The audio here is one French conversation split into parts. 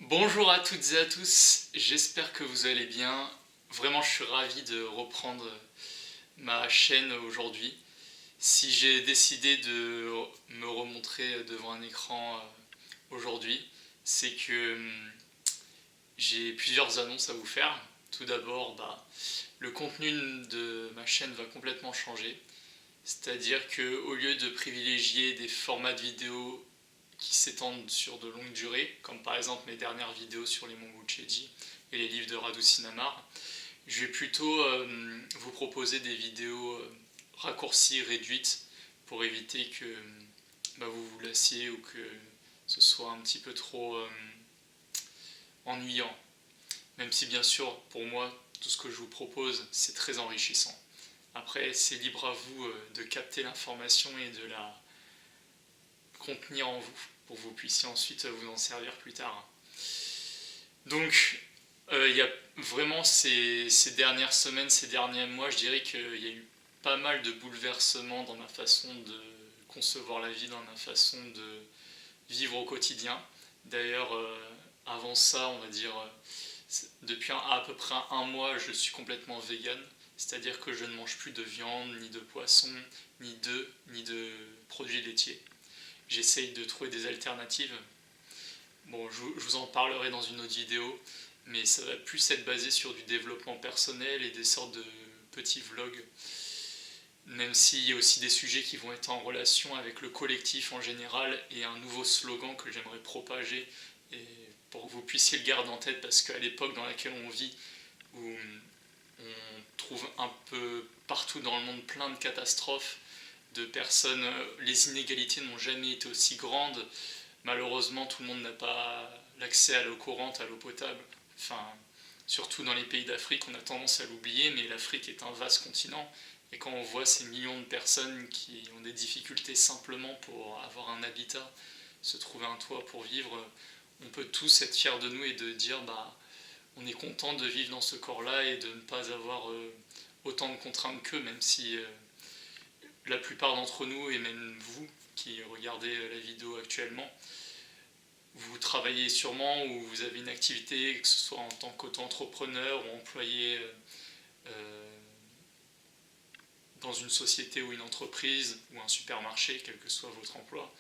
Bonjour à toutes et à tous, j'espère que vous allez bien. Vraiment, je suis ravi de reprendre ma chaîne aujourd'hui. Si j'ai décidé de me remontrer devant un écran aujourd'hui, c'est que j'ai plusieurs annonces à vous faire. Tout d'abord, le contenu de ma chaîne va complètement changer. C'est-à-dire qu'au lieu de privilégier des formats de vidéos qui s'étendent sur de longues durées, comme par exemple mes dernières vidéos sur les Mongols Cheji et les livres de Radu Sinamar, je vais plutôt vous proposer des vidéos raccourcies, réduites, pour éviter que vous vous lassiez ou que ce soit un petit peu trop ennuyant. Même si bien sûr, pour moi, tout ce que je vous propose, c'est très enrichissant. Après, c'est libre à vous de capter l'information et de la contenir en vous pour que vous puissiez ensuite vous en servir plus tard. Donc, il y a vraiment ces dernières semaines, ces derniers mois, je dirais qu'il y a eu pas mal de bouleversements dans ma façon de concevoir la vie, dans ma façon de vivre au quotidien. D'ailleurs, avant ça, on va dire, depuis à peu près un mois, je suis complètement vegan. C'est-à-dire que je ne mange plus de viande, ni de poisson, ni d'œufs, ni de produits laitiers. J'essaye de trouver des alternatives. Bon, je vous en parlerai dans une autre vidéo, mais ça va plus être basé sur du développement personnel et des sortes de petits vlogs, même s'il y a aussi des sujets qui vont être en relation avec le collectif en général et un nouveau slogan que j'aimerais propager et pour que vous puissiez le garder en tête parce qu'à l'époque dans laquelle on vit, où on trouve un peu partout dans le monde plein de catastrophes, de personnes, les inégalités n'ont jamais été aussi grandes. Malheureusement, tout le monde n'a pas l'accès à l'eau courante, à l'eau potable. Enfin, surtout dans les pays d'Afrique, on a tendance à l'oublier, mais l'Afrique est un vaste continent. Et quand on voit ces millions de personnes qui ont des difficultés simplement pour avoir un habitat, se trouver un toit pour vivre, on peut tous être fiers de nous et de dire on est content de vivre dans ce corps-là et de ne pas avoir autant de contraintes qu'eux, même si la plupart d'entre nous, et même vous qui regardez la vidéo actuellement, vous travaillez sûrement ou vous avez une activité, que ce soit en tant qu'auto-entrepreneur ou employé dans une société ou une entreprise ou un supermarché, quel que soit votre emploi.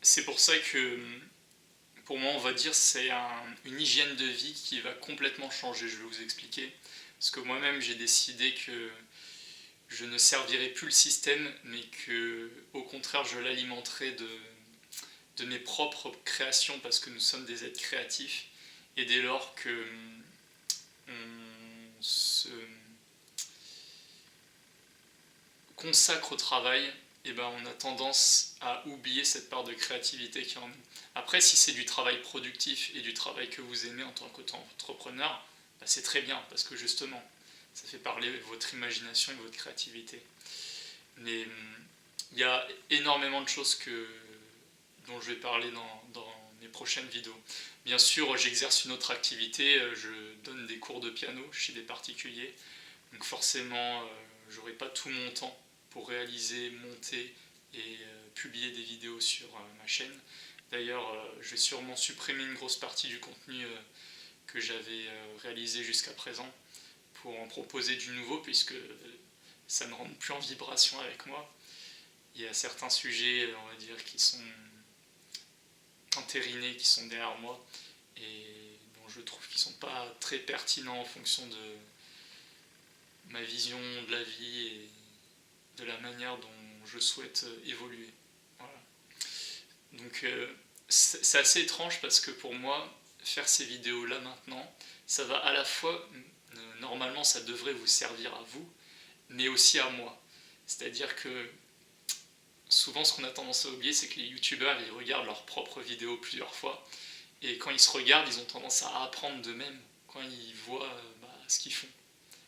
C'est pour ça que, pour moi, on va dire c'est une hygiène de vie qui va complètement changer, je vais vous expliquer. Parce que moi-même, j'ai décidé que je ne servirai plus le système, mais que, au contraire, je l'alimenterai de mes propres créations parce que nous sommes des êtres créatifs. Et dès lors que on se consacre au travail, on a tendance à oublier cette part de créativité qui est en nous. Après, si c'est du travail productif et du travail que vous aimez en tant qu'entrepreneur, c'est très bien parce que justement, ça fait parler votre imagination et votre créativité. Mais il y a énormément de choses dont je vais parler dans mes prochaines vidéos. Bien sûr, j'exerce une autre activité, je donne des cours de piano chez des particuliers, donc forcément, j'aurai pas tout mon temps pour réaliser, monter et publier des vidéos sur ma chaîne. D'ailleurs, je vais sûrement supprimer une grosse partie du contenu que j'avais réalisé jusqu'à présent pour en proposer du nouveau puisque ça ne rentre plus en vibration avec moi. Il y a certains sujets, on va dire, qui sont entérinés, qui sont derrière moi et dont je trouve qu'ils ne sont pas très pertinents en fonction de ma vision de la vie et de la manière dont je souhaite évoluer. Voilà. Donc c'est assez étrange parce que pour moi, faire ces vidéos là maintenant, ça va à la fois, normalement ça devrait vous servir à vous, mais aussi à moi. C'est-à-dire que souvent ce qu'on a tendance à oublier, c'est que les youtubeurs ils regardent leurs propres vidéos plusieurs fois et quand ils se regardent, ils ont tendance à apprendre d'eux-mêmes quand ils voient ce qu'ils font,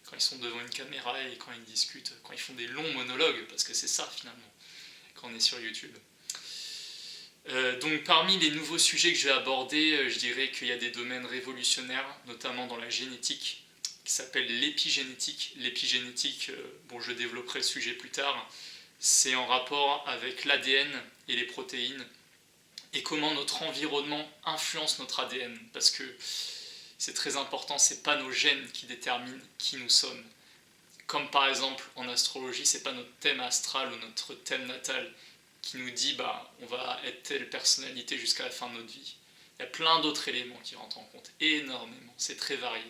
quand ils sont devant une caméra et quand ils discutent, quand ils font des longs monologues, parce que c'est ça finalement, quand on est sur YouTube. Donc parmi les nouveaux sujets que je vais aborder, je dirais qu'il y a des domaines révolutionnaires, notamment dans la génétique, qui s'appelle l'épigénétique. L'épigénétique, je développerai le sujet plus tard, c'est en rapport avec l'ADN et les protéines. et comment notre environnement influence notre ADN. Parce que c'est très important, c'est pas nos gènes qui déterminent qui nous sommes. Comme par exemple en astrologie, c'est pas notre thème astral ou notre thème natal qui nous dit on va être telle personnalité jusqu'à la fin de notre vie. Il y a plein d'autres éléments qui rentrent en compte, énormément, c'est très varié.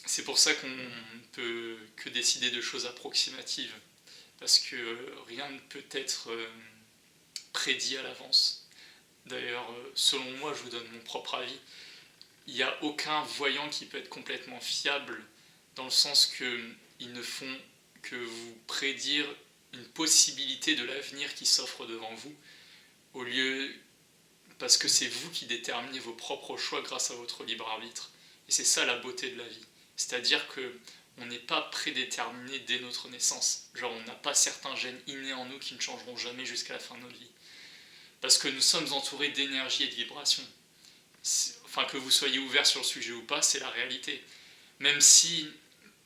C'est pour ça qu'on ne peut que décider de choses approximatives, parce que rien ne peut être prédit à l'avance. D'ailleurs, selon moi, je vous donne mon propre avis, il n'y a aucun voyant qui peut être complètement fiable, dans le sens qu'ils ne font que vous prédire une possibilité de l'avenir qui s'offre devant vous, au lieu, parce que c'est vous qui déterminez vos propres choix grâce à votre libre arbitre. Et c'est ça la beauté de la vie. C'est-à-dire qu'on n'est pas prédéterminé dès notre naissance. Genre on n'a pas certains gènes innés en nous qui ne changeront jamais jusqu'à la fin de notre vie. Parce que nous sommes entourés d'énergie et de vibrations. Enfin, que vous soyez ouvert sur le sujet ou pas, c'est la réalité. Même si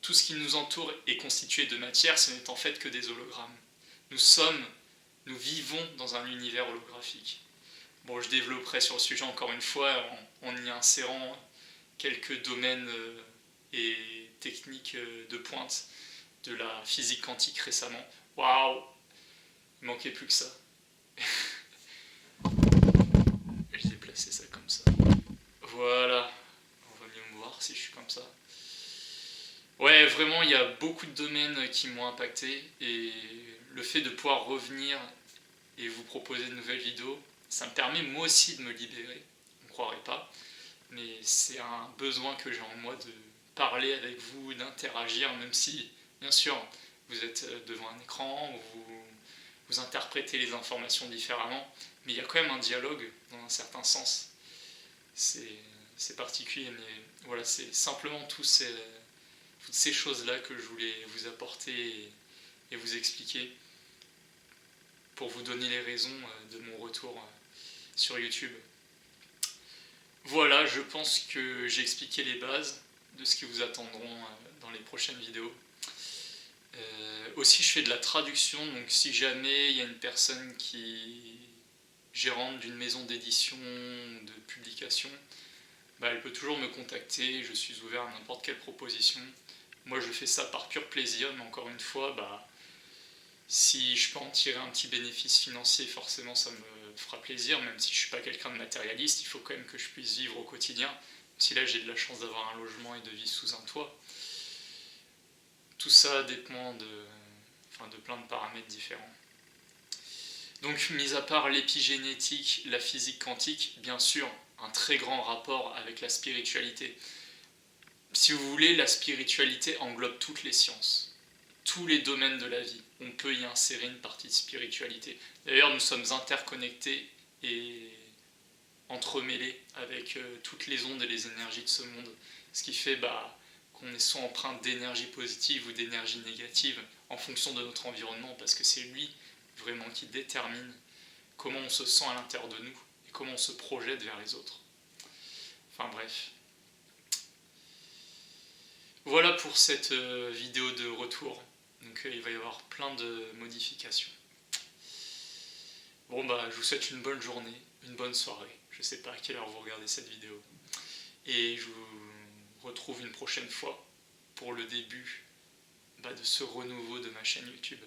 tout ce qui nous entoure est constitué de matière, ce n'est en fait que des hologrammes. Nous vivons dans un univers holographique. Bon, je développerai sur le sujet encore une fois en y insérant quelques domaines et techniques de pointe de la physique quantique récemment. Waouh! Il manquait plus que ça. Je vais placer ça comme ça. Voilà. On va mieux me voir si je suis comme ça. Ouais, vraiment, il y a beaucoup de domaines qui m'ont impacté et le fait de pouvoir revenir et vous proposer de nouvelles vidéos, ça me permet moi aussi de me libérer. On ne croirait pas, mais c'est un besoin que j'ai en moi de parler avec vous, d'interagir, même si, bien sûr, vous êtes devant un écran, vous interprétez les informations différemment, mais il y a quand même un dialogue dans un certain sens. C'est particulier, mais voilà, c'est simplement toutes ces choses-là que je voulais vous apporter et vous expliquer pour vous donner les raisons de mon retour sur YouTube. Voilà, je pense que j'ai expliqué les bases de ce qui vous attendront dans les prochaines vidéos. Aussi, je fais de la traduction, donc si jamais il y a une personne qui est gérante d'une maison d'édition, de publication, elle peut toujours me contacter, je suis ouvert à n'importe quelle proposition. Moi, je fais ça par pur plaisir, mais encore une fois, si je peux en tirer un petit bénéfice financier, forcément ça me fera plaisir, même si je ne suis pas quelqu'un de matérialiste, il faut quand même que je puisse vivre au quotidien. Si là j'ai de la chance d'avoir un logement et de vivre sous un toit, tout ça dépend de plein de paramètres différents. Donc, mis à part l'épigénétique, la physique quantique, bien sûr, un très grand rapport avec la spiritualité. Si vous voulez, la spiritualité englobe toutes les sciences, tous les domaines de la vie. On peut y insérer une partie de spiritualité. D'ailleurs, nous sommes interconnectés et entremêlés avec toutes les ondes et les énergies de ce monde. Ce qui fait qu'on est soit empreint d'énergie positive ou d'énergie négative en fonction de notre environnement, parce que c'est lui vraiment qui détermine comment on se sent à l'intérieur de nous et comment on se projette vers les autres. Enfin bref. Voilà pour cette vidéo de retour. Donc il va y avoir plein de modifications. Bon je vous souhaite une bonne journée, une bonne soirée. Je ne sais pas à quelle heure vous regardez cette vidéo. Et je vous retrouve une prochaine fois pour le début de ce renouveau de ma chaîne YouTube.